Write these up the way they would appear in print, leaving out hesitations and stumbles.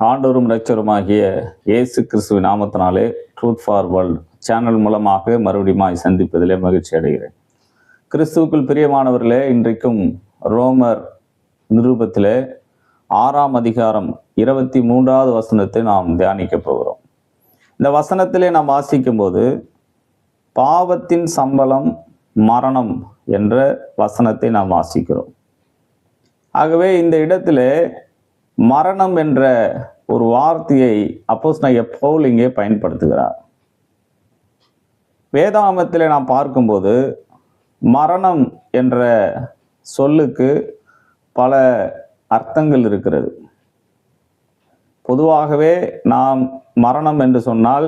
ஆண்டவரும் இரட்சகருமாகிய இயேசு கிறிஸ்துவின் நாமத்தினாலே ட்ரூத் ஃபார் வேர்ல்ட் சேனல் மூலமாக மறுபடியும் சந்திப்பதிலே மகிழ்ச்சி அடைகிறேன். கிறிஸ்துவுக்குள் பிரியமானவர்களே, இன்றைக்கும் ரோமர் நிருபத்திலே 6ஆம் அதிகாரம் 23வது வசனத்தை நாம் தியானிக்க போகிறோம். இந்த வசனத்திலே நாம் வாசிக்கும் போது பாவத்தின் சம்பளம் மரணம் என்ற வசனத்தை நாம் வாசிக்கிறோம். ஆகவே இந்த இடத்திலே மரணம் என்ற ஒரு வார்த்தையை அப்போஸ்தலனாகிய பவுல் இங்கே பயன்படுத்துகிறார். வேதாகமத்திலே நாம் பார்க்கும்போது மரணம் என்ற சொல்லுக்கு பல அர்த்தங்கள் இருக்கிறது. பொதுவாகவே நாம் மரணம் என்று சொன்னால்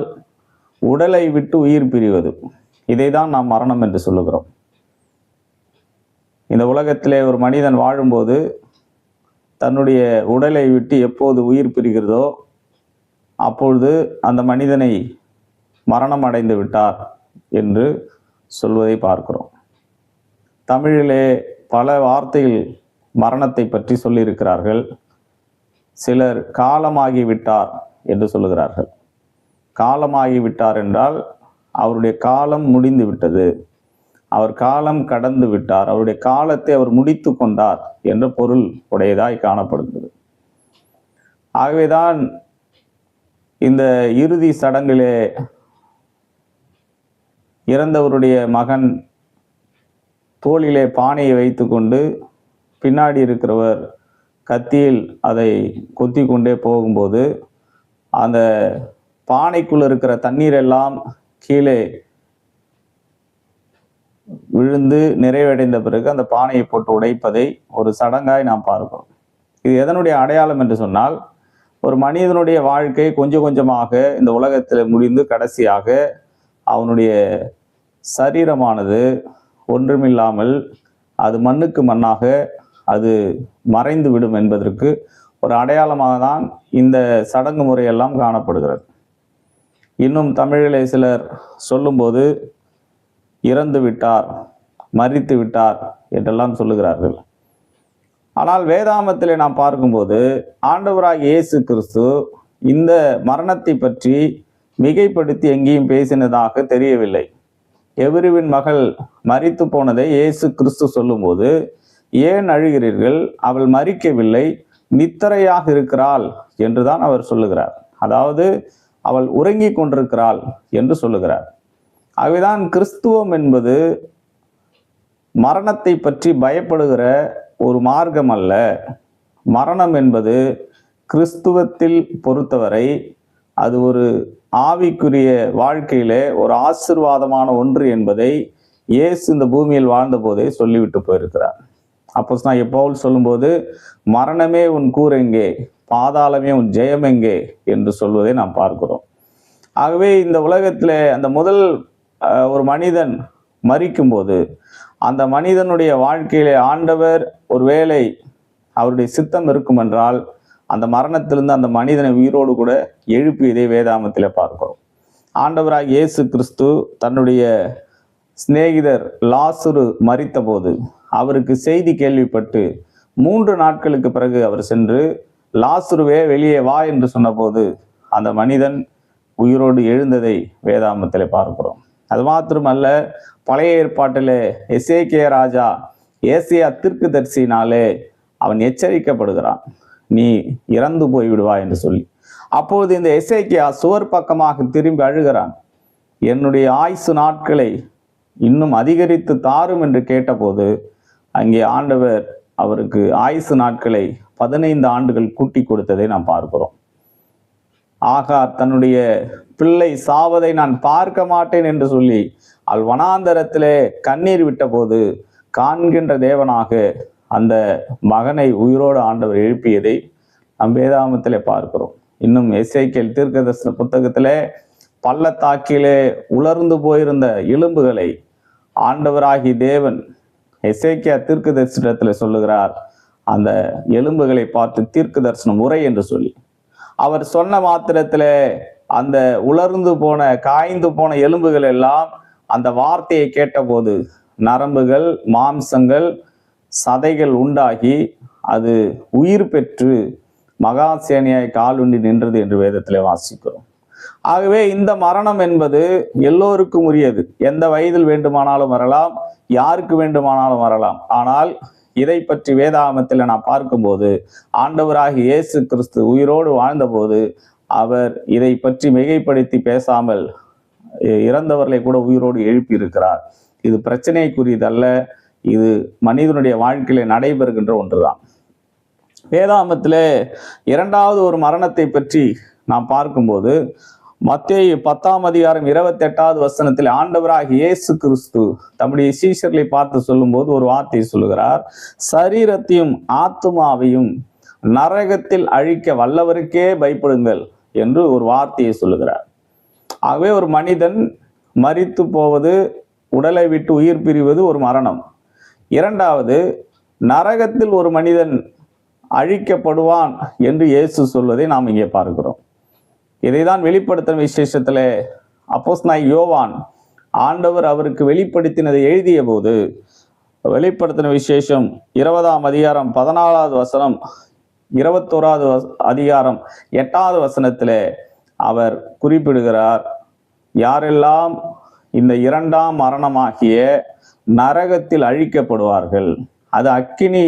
உடலை விட்டு உயிர் பிரிவது, இதை தான் நாம் மரணம் என்று சொல்லுகிறோம். இந்த உலகத்திலே ஒரு மனிதன் வாழும்போது தன்னுடைய உடலை விட்டு எப்போது உயிர் பிரிகிறதோ அப்பொழுது அந்த மனிதனை மரணம் அடைந்து விட்டார் என்று சொல்வதை பார்க்கிறோம். தமிழிலே பல வார்த்தைகள் மரணத்தை பற்றி சொல்லியிருக்கிறார்கள். சிலர் காலமாகிவிட்டார் என்று சொல்லுகிறார்கள். காலமாகிவிட்டார் என்றால் அவருடைய காலம் முடிந்து விட்டது, அவர் காலம் கடந்து விட்டார், அவருடைய காலத்தை அவர் முடித்து கொண்டார் என்ற பொருள் உடையதாய் காணப்படுகிறது. ஆகவேதான் இந்த இறுதி சடங்கிலே இறந்தவருடைய மகன் தோளிலே பானையை வைத்து கொண்டு பின்னாடி இருக்கிறவர் கத்தியில் அதை கொத்தி கொண்டே போகும்போது அந்த பானைக்குள்ள இருக்கிற தண்ணீர் எல்லாம் கீழே விழுந்து நிறைவடைந்த பிறகு அந்த பானையை போட்டு உடைப்பதை ஒரு சடங்காய் நாம் பார்க்கிறோம். இது எதனுடைய அடையாளம் என்று சொன்னால், ஒரு மனிதனுடைய வாழ்க்கை கொஞ்சம் கொஞ்சமாக இந்த உலகத்தில் முடிந்து கடைசியாக அவனுடைய சரீரமானது ஒன்றுமில்லாமல் அது மண்ணுக்கு மண்ணாக அது மறைந்து விடும் என்பதற்கு ஒரு அடையாளமாக தான் இந்த சடங்கு முறையெல்லாம் காணப்படுகிறது. இன்னும் தமிழிலே சிலர் சொல்லும்போது இறந்து விட்டார், மரித்து விட்டார் என்றெல்லாம் சொல்லுகிறார்கள். ஆனால் வேதாகமத்திலே நாம் பார்க்கும்போது ஆண்டவராகிய இயேசு கிறிஸ்து இந்த மரணத்தை பற்றி மிகைப்படுத்தி எங்கேயும் பேசினதாக தெரியவில்லை. எபிரெவின் மகள் மரித்து போனதை இயேசு கிறிஸ்து சொல்லும்போது, ஏன் அழுகிறீர்கள், அவள் மரிக்கவில்லை, நித்திரையாக இருக்கிறாள் என்றுதான் அவர் சொல்லுகிறார். அதாவது அவள் உறங்கி கொண்டிருக்கிறாள் என்று சொல்லுகிறார். ஆகவேதான் கிறிஸ்துவம் என்பது மரணத்தை பற்றி பயப்படுகிற ஒரு மார்க்கம் அல்ல. மரணம் என்பது கிறிஸ்துவத்தில் பொறுத்தவரை அது ஒரு ஆவிக்குரிய வாழ்க்கையிலே ஒரு ஆசீர்வாதமான ஒன்று என்பதை இயேசு இந்த பூமியில் வாழ்ந்த போதே சொல்லிவிட்டு போயிருக்கிறார். அப்போஸ்தலனாகிய பவுல் சொல்லும்போது, மரணமே உன் கூர் எங்கே, பாதாளமே உன் ஜெயம் எங்கே என்று சொல்வதை நாம் பார்க்கிறோம். ஆகவே இந்த உலகத்திலே அந்த முதல் ஒரு மனிதன் மரிக்கும்போது அந்த மனிதனுடைய வாழ்க்கையிலே ஆண்டவர் ஒருவேளை அவருடைய சித்தம் இருக்கும் என்றால் அந்த மரணத்திலிருந்து அந்த மனிதனை உயிரோடு கூட எழுப்பியதை வேதாகமத்திலே பார்க்கிறோம். ஆண்டவராகிய இயேசு கிறிஸ்து தன்னுடைய சிநேகிதர் லாசரு மரித்த போது அவருக்கு செய்தி கேள்விப்பட்டு 3 நாட்களுக்கு பிறகு அவர் சென்று, லாசருவே வெளியே வா என்று சொன்னபோது அந்த மனிதன் உயிரோடு எழுந்ததை வேதாகமத்திலே பார்க்கிறோம். அது மாத்திரமல்ல, பழைய ஏற்பாட்டிலே எசேக்கியா ராஜா ஏசியா தீர்க்கதரிசியினாலே அவன் எச்சரிக்கப்படுகிறான், நீ இறந்து போய் விடுவா என்று சொல்லி. அப்போது இந்த எசேக்கியா சுவர் பக்கமாக திரும்பி அழுகிறான், என்னுடைய ஆயுசு நாட்களை இன்னும் அதிகரித்து தாரும் என்று கேட்டபோது அங்கே ஆண்டவர் அவருக்கு ஆயுசு நாட்களை 15 ஆண்டுகள் கூட்டி கொடுத்ததை நாம் பார்க்கிறோம். ஆகார் தன்னுடைய பிள்ளை சாவதை நான் பார்க்க மாட்டேன் என்று சொல்லி அவள் வனாந்தரத்திலே கண்ணீர் விட்ட போது காண்கின்ற தேவனாக அந்த மகனை உயிரோடு ஆண்டவர் எழுப்பியதை நம் வேதாகமத்திலே பார்க்கிறோம். இன்னும் எசேக்கியேல் தீர்க்கதரிசன புத்தகத்திலே பள்ளத்தாக்கிலே உலர்ந்து போயிருந்த எலும்புகளை ஆண்டவராகி தேவன் எசேக்கியா தீர்க்கதரிசனத்தில் சொல்லுகிறார், அந்த எலும்புகளை பார்த்து தீர்க்க தரிசனம் உரை என்று சொல்லி. அவர் சொன்ன மாத்திரத்திலே அந்த உலர்ந்து போன காய்ந்து போன எலும்புகள் எல்லாம் அந்த வார்த்தையை கேட்டபோது நரம்புகள், மாம்சங்கள், சதைகள் உண்டாகி அது உயிர் பெற்று மகா சேனையாய் காலுண்டி நின்றது என்று வேதத்திலே வாசிக்கிறோம். ஆகவே இந்த மரணம் என்பது எல்லோருக்கும் உரியது. எந்த வயதில் வேண்டுமானாலும் வரலாம், யாருக்கு வேண்டுமானாலும் வரலாம். ஆனால் இதை பற்றி வேதாகமத்தில் நாம் பார்க்கும்போது ஆண்டவராகிய இயேசு கிறிஸ்து உயிரோடு வாழ்ந்தபோது அவர் இதை பற்றி மிகைப்படுத்தி பேசாமல் இறந்தவர்களை கூட உயிரோடு எழுப்பி இருக்கிறார். இது பிரச்சனைக்குரியதல்ல, இது மனிதனுடைய வாழ்க்கையில நடைபெறுகின்ற ஒன்றுதான். வேதாகமத்திலே இரண்டாவது ஒரு மரணத்தை பற்றி நாம் பார்க்கும்போது மத்தேயு 10ஆம் அதிகாரம் 28வது வசனத்தில் ஆண்டவராகிய இயேசு கிறிஸ்து தம்முடைய சீஷர்களை பார்த்து சொல்லும்போது ஒரு வார்த்தையை சொல்லுகிறார், சரீரத்தையும் ஆத்துமாவையும் நரகத்தில் அழிக்க வல்லவருக்கே பயப்படுங்கள் என்று ஒரு வார்த்தையை சொல்லுகிறார். ஆகவே ஒரு மனிதன் மரித்து போவது, உடலை விட்டு உயிர் பிரிவது ஒரு மரணம். இரண்டாவது, நரகத்தில் ஒரு மனிதன் அழிக்கப்படுவான் என்று இயேசு சொல்வதை நாம் இங்கே பார்க்கிறோம். இதைதான் வெளிப்படுத்தின விசேஷத்திலே அப்போஸ்தலனாகிய யோவான் ஆண்டவர் அவருக்கு வெளிப்படுத்தினதை எழுதிய போது வெளிப்படுத்தின விசேஷம் 20ஆம் அதிகாரம் 14வது வசனம், 21வது அதிகாரம் 8வது வசனத்திலே அவர் குறிப்பிடுகிறார், யாரெல்லாம் இந்த இரண்டாம் மரணமாகிய நரகத்தில் அழிக்கப்படுவார்கள், அது அக்கினி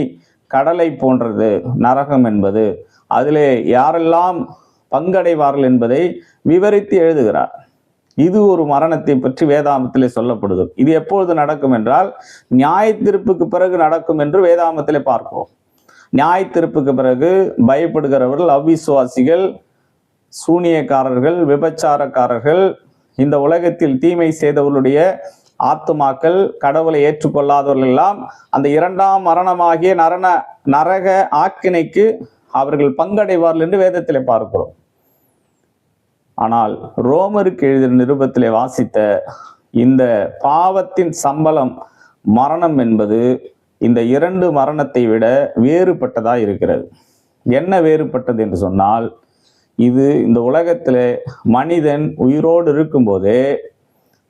கடலை போன்றது நரகம் என்பது, அதிலே யாரெல்லாம் பங்கடைவார்கள் என்பதை விவரித்து எழுதுகிறார். இது ஒரு மரணத்தை பற்றி வேதாகமத்திலே சொல்லப்படுகிறது. இது எப்பொழுது நடக்கும் என்றால் நியாய தீர்ப்புக்கு பிறகு நடக்கும் என்று வேதாகமத்திலே பார்க்கிறோம். நியாய தீர்ப்புக்கு பிறகு பயப்படுகிறவர்கள் அவிசுவாசிகள், சூனியக்காரர்கள், விபச்சாரக்காரர்கள், இந்த உலகத்தில் தீமை செய்தவர்களுடைய ஆத்துமாக்கள், கடவுளை ஏற்றுக்கொள்ளாதவர்கள் எல்லாம் அந்த இரண்டாம் மரணமாகிய நரக ஆக்கினைக்கு அவர்கள் பங்கடைவார்கள் என்று வேதத்திலே பார்க்கிறோம். ஆனால் ரோமருக்கு எழுதிய நிருபத்திலே வாசித்த இந்த பாவத்தின் சம்பளம் மரணம் என்பது இந்த இரண்டு மரணத்தை விட வேறுபட்டதா இருக்கிறது. என்ன வேறுபட்டது என்று சொன்னால், இது இந்த உலகத்திலே மனிதன் உயிரோடு இருக்கும்போதே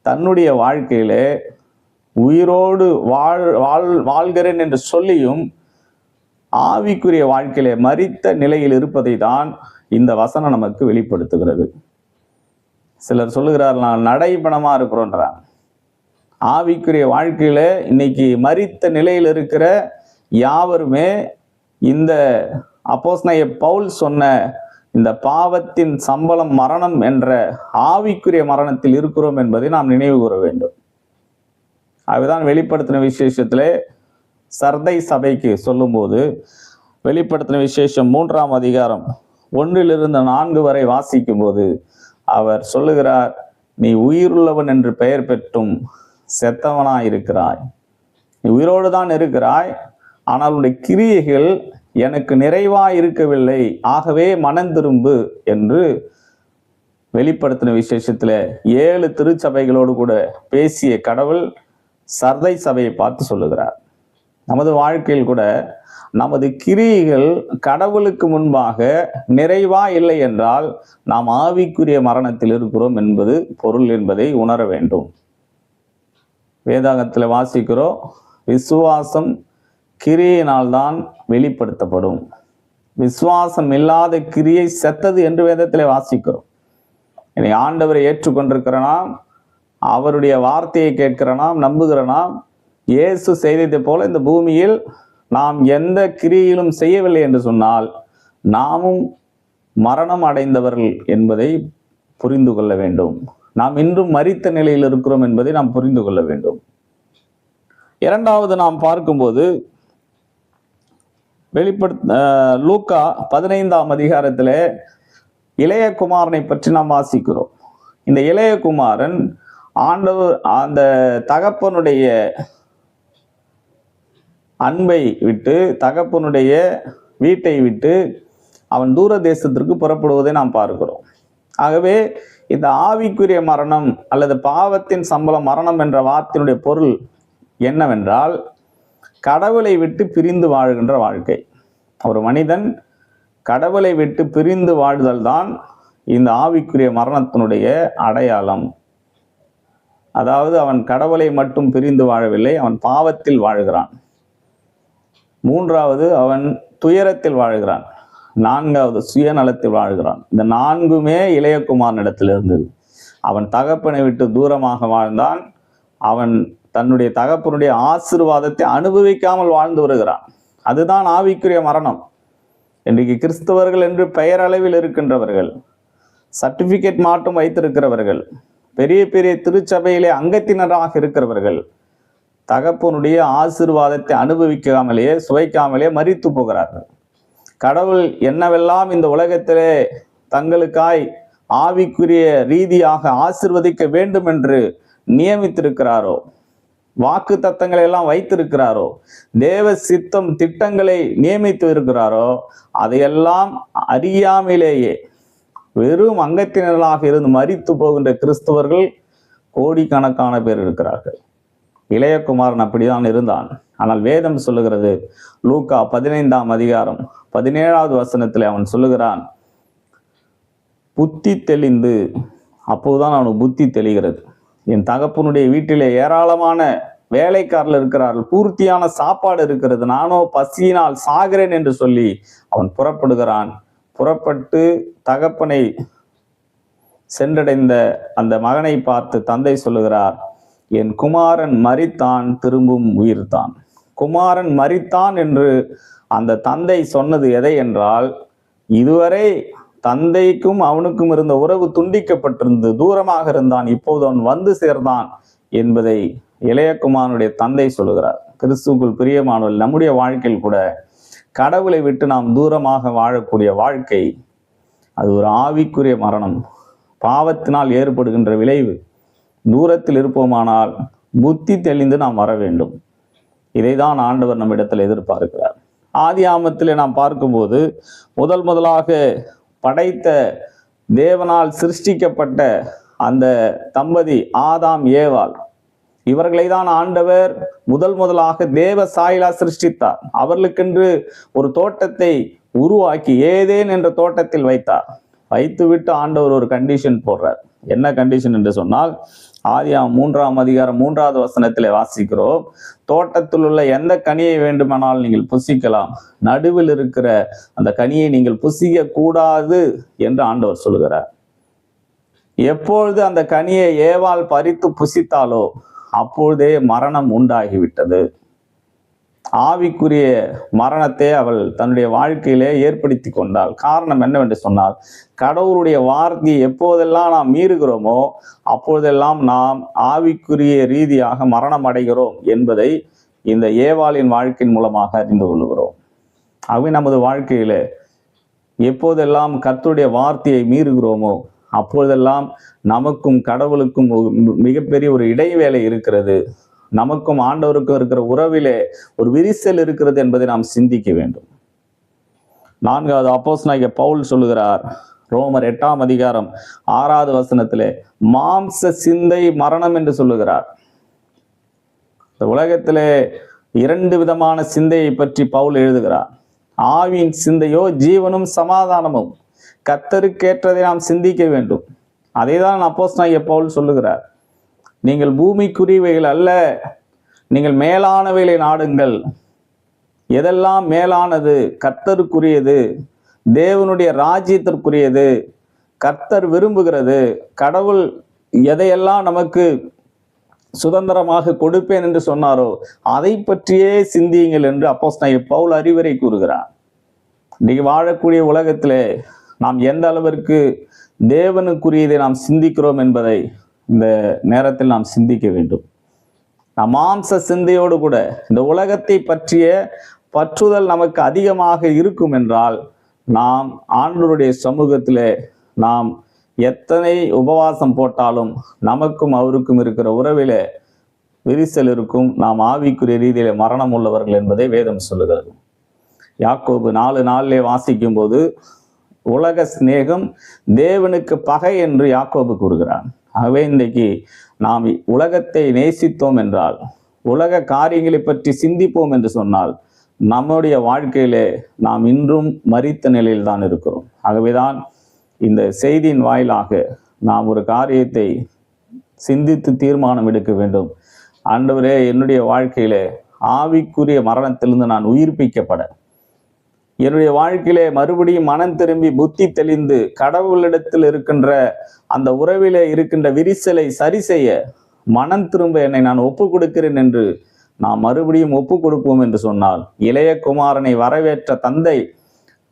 தன்னுடைய வாழ்க்கையிலே உயிரோடு வாழ்கிறேன் என்று சொல்லியும் ஆவிக்குரிய வாழ்க்கையிலே மரித்த நிலையில் இருப்பதை தான் இந்த வசனம் நமக்கு வெளிப்படுத்துகிறது. சிலர் சொல்லுகிறார், நான் நடைபணமா இருக்கிறோன்றான். ஆவிக்குரிய வாழ்க்கையில இன்னைக்கு மரித்த நிலையில் இருக்கிற யாவருமே இந்த அப்போஸ்தலனாகிய பவுல் சொன்ன இந்த பாவத்தின் சம்பளம் மரணம் என்ற ஆவிக்குரிய மரணத்தில் இருக்கிறோம் என்பதை நாம் நினைவு கூற வேண்டும். அதுதான் வெளிப்படுத்தின விசேஷத்திலே சர்தை சபைக்கு சொல்லும்போது வெளிப்படுத்தின விசேஷம் 3ஆம் அதிகாரம் 1-4 வரை வாசிக்கும் போது அவர் சொல்லுகிறார், நீ உயிருள்ளவன் என்று பெயர் பெற்றும் செத்தவனாய் இருக்கிறாய். நீ உயிரோடு தான் இருக்கிறாய், ஆனால் உன்னுடைய கிரியைகள் எனக்கு நிறைவாய் இருக்கவில்லை, ஆகவே மனம் திரும்பு என்று வெளிப்படுத்தின விசேஷத்துல 7 திருச்சபைகளோடு கூட பேசிய கடவுள் சர்தை சபையை பார்த்து சொல்லுகிறார். நமது வாழ்க்கையில் கூட நமது கிரியைகள் கடவுளுக்கு முன்பாக நிறைவா இல்லை என்றால் நாம் ஆவிக்குரிய மரணத்தில் இருக்கிறோம் என்பது பொருள் என்பதை உணர வேண்டும். வேதாகத்தில் வாசிக்கிறோம், விசுவாசம் கிரியையினால்தான் வெளிப்படுத்தப்படும், விசுவாசம் இல்லாத கிரியை செத்தது என்று வேதத்திலே வாசிக்கிறோம். இனி ஆண்டவரை ஏற்றுக்கொண்டிருக்கிற நாம், அவருடைய வார்த்தையை கேட்கிற நாம், நம்புகிற நாம், இயேசு செய்ததை போல இந்த பூமியில் நாம் எந்த கிரியிலும் செய்யவில்லை என்று சொன்னால் நாமும் மரணம் அடைந்தவர்கள் என்பதை புரிந்து கொள்ள வேண்டும். நாம் இன்றும் மரித்த நிலையில் இருக்கிறோம் என்பதை நாம் புரிந்து கொள்ள வேண்டும். இரண்டாவது நாம் பார்க்கும்போது லூக்கா 15ஆம் அதிகாரத்திலே இளைய குமாரனை பற்றி நாம் வாசிக்கிறோம். இந்த இளைய குமாரன் ஆண்டவர் அந்த தகப்பனுடைய அன்பை விட்டு, தகப்பனுடைய வீட்டை விட்டு அவன் தூர தேசத்திற்கு புறப்படுவதை நாம் பார்க்கிறோம். ஆகவே இந்த ஆவிக்குரிய மரணம் அல்லது பாவத்தின் சம்பளம் மரணம் என்ற வார்த்தையினுடைய பொருள் என்னவென்றால் கடவுளை விட்டு பிரிந்து வாழ்கின்ற வாழ்க்கை. ஒரு மனிதன் கடவுளை விட்டு பிரிந்து வாழ்தல் தான் இந்த ஆவிக்குரிய மரணத்தினுடைய அடையாளம். அதாவது அவன் கடவுளை மட்டும் பிரிந்து வாழவில்லை, அவன் பாவத்தில் வாழ்கிறான். மூன்றாவது, அவன் துயரத்தில் வாழ்கிறான். நான்காவது சுயநலத்தில் வாழ்கிறான். இந்த நான்குமே இளையகுமாரனிடத்தில் இருந்தது. அவன் தகப்பனை விட்டு தூரமாக வாழ்ந்தான். அவன் தன்னுடைய தகப்பனுடைய ஆசீர்வாதத்தை அனுபவிக்காமல் வாழ்ந்து வருகிறான். அதுதான் ஆவிக்குரிய மரணம். இன்றைக்கு கிறிஸ்தவர்கள் என்று பெயரளவில் இருக்கின்றவர்கள், சர்டிபிகேட் மாட்டும் வைத்திருக்கிறவர்கள், பெரிய பெரிய திருச்சபையிலே அங்கத்தினராக இருக்கிறவர்கள் தகப்பனுடைய ஆசீர்வாதத்தை அனுபவிக்காமலேயே சுவைக்காமலே மரித்து போகிறார்கள். கடவுள் என்னவெல்லாம் இந்த உலகத்திலே தங்களுக்காய் ஆவிக்குரிய ரீதியாக ஆசீர்வதிக்க வேண்டும் என்று நியமித்திருக்கிறாரோ, வாக்கு தத்தங்களை எல்லாம் வைத்திருக்கிறாரோ, தேவ சித்தம் திட்டங்களை நியமித்து இருக்கிறாரோ, அதையெல்லாம் அறியாமலேயே வெறும் அங்கத்தினர்களாக இருந்து மரித்து போகின்ற கிறிஸ்தவர்கள் கோடிக்கணக்கான பேர் இருக்கிறார்கள். இளையகுமாரன் அப்படிதான் இருந்தான். ஆனால் வேதம் சொல்லுகிறது, லூக்கா 15ஆம் அதிகாரம் 17வது வசனத்தில் அவன் சொல்லுகிறான், புத்தி தெளிந்து, அப்போதுதான் அவனுக்கு புத்தி தெளிகிறது. என் தகப்பனுடைய வீட்டிலே ஏராளமான வேலைக்காரர்கள் இருக்கிறார்கள், பூர்த்தியான சாப்பாடு இருக்கிறது, நானோ பசியினால் சாகிறேன் என்று சொல்லி அவன் புறப்படுகிறான். புறப்பட்டு தகப்பனை சென்றடைந்த அந்த மகனை பார்த்து தந்தை சொல்லுகிறார், என் குமாரன் மரித்தான், திரும்பும் உயிர்த்தான். குமாரன் மரித்தான் என்று அந்த தந்தை சொன்னது எதை என்றால், இதுவரை தந்தைக்கும் அவனுக்கும் இருந்த உறவு துண்டிக்கப்பட்டிருந்து தூரமாக இருந்தான், இப்போது அவன் வந்து சேர்ந்தான் என்பதை இளையகுமாரனுடைய தந்தை சொல்லுகிறார். கிறிஸ்துவுக்குள் பிரியமானவர்கள், நம்முடைய வாழ்க்கையில் கூட கடவுளை விட்டு நாம் தூரமாக வாழக்கூடிய வாழ்க்கை, அது ஒரு ஆவிக்குரிய மரணம், பாவத்தினால் ஏற்படுகின்ற விளைவு. தூரத்தில் இருப்போமானால் புத்தி தெளிந்து நாம் வர வேண்டும். இதைதான் ஆண்டவர் நம்மிடத்தில் எதிர்பார்க்கிறார். ஆதி ஆமத்திலே நாம் பார்க்கும்போது முதலாக படைத்த தேவனால் சிருஷ்டிக்கப்பட்ட அந்த தம்பதி ஆதாம் ஏவாள், இவர்களை தான் ஆண்டவர் முதலாக தேவ சாயலா சிருஷ்டித்தார். அவர்களுக்கென்று ஒரு தோட்டத்தை உருவாக்கி ஏதேன் என்ற தோட்டத்தில் வைத்தார். வைத்துவிட்டு ஆண்டவர் ஒரு கண்டிஷன் போடுறார். என்ன கண்டிஷன் என்று சொன்னால், ஆதியாகமம் 3ஆம் அதிகாரம் 3வது வசனத்திலே வாசிக்கிறோம், தோட்டத்தில் உள்ள எந்த கனியை வேண்டுமானால் நீங்கள் புசிக்கலாம், நடுவில் இருக்கிற அந்த கனியை நீங்கள் புசிக்க கூடாது என்று ஆண்டவர் சொல்கிறார். எப்பொழுது அந்த கனியை ஏவாள் பறித்து புசித்தாலோ அப்பொழுதே மரணம் உண்டாகிவிட்டது. ஆவிக்குரிய மரணத்தை அவள் தன்னுடைய வாழ்க்கையிலே ஏற்படுத்தி கொண்டாள். காரணம் என்னவென்று சொன்னால், கடவுளுடைய வார்த்தையை எப்போதெல்லாம் நாம் மீறுகிறோமோ அப்போதெல்லாம் நாம் ஆவிக்குரிய ரீதியாக மரணம் அடைகிறோம் என்பதை இந்த ஏவாளின் வாழ்க்கையின் மூலமாக அறிந்து கொள்கிறோம். ஆகவே நமது வாழ்க்கையில எப்போதெல்லாம் கர்த்தருடைய வார்த்தையை மீறுகிறோமோ அப்பொழுதெல்லாம் நமக்கும் கடவுளுக்கும் மிகப்பெரிய ஒரு இடைவேளை இருக்கிறது. நமக்கும் ஆண்டவருக்கும் இருக்கிற உறவிலே ஒரு விரிசல் இருக்கிறது என்பதை நாம் சிந்திக்க வேண்டும். 4வது அப்போஸ்தலனாகிய பவுல் சொல்லுகிறார், ரோமர் 8ஆம் அதிகாரம் 6வது வசனத்திலே, மாம்ச சிந்தை மரணம் என்று சொல்லுகிறார். இந்த உலகத்திலே 2 விதமான சிந்தையை பற்றி பவுல் எழுதுகிறார். ஆவியின் சிந்தையோ ஜீவனும் சமாதானமும். கர்த்தருக்கேற்றதை நாம் சிந்திக்க வேண்டும். அதை தான் அப்போஸ்தலனாகிய பவுல் சொல்லுகிறார். நீங்கள் பூமிக்குரியவைகள் அல்ல, நீங்கள் மேலானவைகளை நாடுங்கள். எதெல்லாம் மேலானது, கர்த்தருக்குரியது, தேவனுடைய ராஜ்யத்திற்குரியது, கர்த்தர் விரும்புகிறது, கடவுள் எதையெல்லாம் நமக்கு சுதந்திரமாக கொடுப்பேன் என்று சொன்னாரோ அதை பற்றியே சிந்தியுங்கள் என்று அப்போஸ்தலனாகிய பவுல் அறிவுரை கூறுகிறார். இன்னைக்கு வாழக்கூடிய உலகத்திலே நாம் எந்த அளவிற்கு தேவனுக்குரியதை நாம் சிந்திக்கிறோம் என்பதை இந்த நேரத்தில் நாம் சிந்திக்க வேண்டும். நாம் மாம்ச சிந்தையோடு கூட இந்த உலகத்தை பற்றிய பற்றுதல் நமக்கு அதிகமாக இருக்கும் என்றால், நாம் ஆண்டவருடைய சமூகத்திலே நாம் எத்தனை உபவாசம் போட்டாலும் நமக்கும் அவருக்கும் இருக்கிற உறவிலே விரிசல் இருக்கும். நாம் ஆவிக்குரிய ரீதியிலே மரணம் உள்ளவர்கள் என்பதை வேதம் சொல்லுகிறது. யாக்கோபு 4:4 வாசிக்கும் போது, உலக சிநேகம் தேவனுக்கு பகை என்று யாக்கோபு கூறுகிறான். ஆகவே இன்றைக்கு நாம் உலகத்தை நேசித்தோம் என்றால், உலக காரியங்களை பற்றி சிந்திப்போம் என்று சொன்னால், நம்முடைய வாழ்க்கையிலே நாம் இன்றும் மரித்த நிலையில் தான் இருக்கிறோம். ஆகவேதான் இந்த செய்தியின் வாயிலாக நாம் ஒரு காரியத்தை சிந்தித்து தீர்மானம் எடுக்க வேண்டும். ஆண்டவரே, என்னுடைய வாழ்க்கையிலே ஆவிக்குரிய மரணத்திலிருந்து நான் உயிர்ப்பிக்கப்பட, என்னுடைய வாழ்க்கையிலே மறுபடியும் மனம் திரும்பி புத்தி தெளிந்து கடவுளிடத்தில் இருக்கின்ற அந்த உறவிலே இருக்கின்ற விரிசலை சரி செய்ய மனம் திரும்ப என்னை நான் ஒப்பு கொடுக்கிறேன் என்று நாம் மறுபடியும் ஒப்பு கொடுப்போம் என்று சொன்னால், இளைய குமாரனை வரவேற்ற தந்தை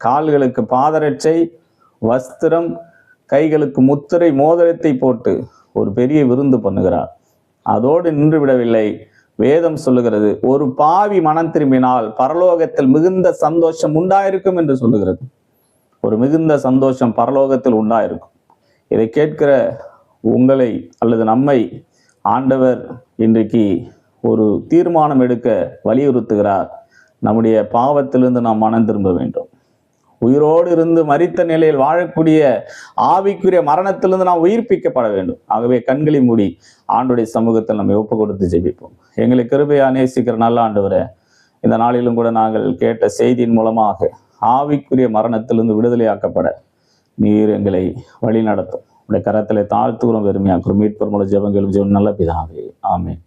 கால்களுக்கு பாதரட்சை, வஸ்திரம், கைகளுக்கு முத்திரை மோதிரத்தை போட்டு ஒரு பெரிய விருந்து பண்ணுகிறார். அதோடு நின்று விடவில்லை. வேதம் சொல்லுகிறது, ஒரு பாவி மனம் திரும்பினால் பரலோகத்தில் மிகுந்த சந்தோஷம் உண்டாயிருக்கும் என்று சொல்லுகிறது. ஒரு மிகுந்த சந்தோஷம் பரலோகத்தில் உண்டாயிருக்கும். இதை கேட்கிற உங்களை அல்லது நம்மை ஆண்டவர் இன்றைக்கு ஒரு தீர்மானம் எடுக்க வலியுறுத்துகிறார். நம்முடைய பாவத்திலிருந்து நாம் மனம் திரும்ப வேண்டும். உயிரோடு இருந்து மரித்த நிலையில் வாழக்கூடிய ஆவிக்குரிய மரணத்திலிருந்து நாம் உயிர்ப்பிக்கப்பட வேண்டும். ஆகவே கண்களை மூடி ஆண்டுடைய சமூகத்தில் நம்ம ஒப்பு கொடுத்து ஜெபிப்போம். எங்களை கிருபையா நேசிக்கிற நல்ல ஆண்டவரே, இந்த நாளிலும் கூட நாங்கள் கேட்ட செய்தியின் மூலமாக ஆவிக்குரிய மரணத்திலிருந்து விடுதலையாக்கப்பட நீர் எங்களை வழி நடத்தும். உடைய கரத்திலே தாழ்த்துகிறோம், பெருமையாக்குறோம். மீட்பர் மூல ஜெபங்களும் ஜெபம் நல்ல பிதாவே, ஆமென்.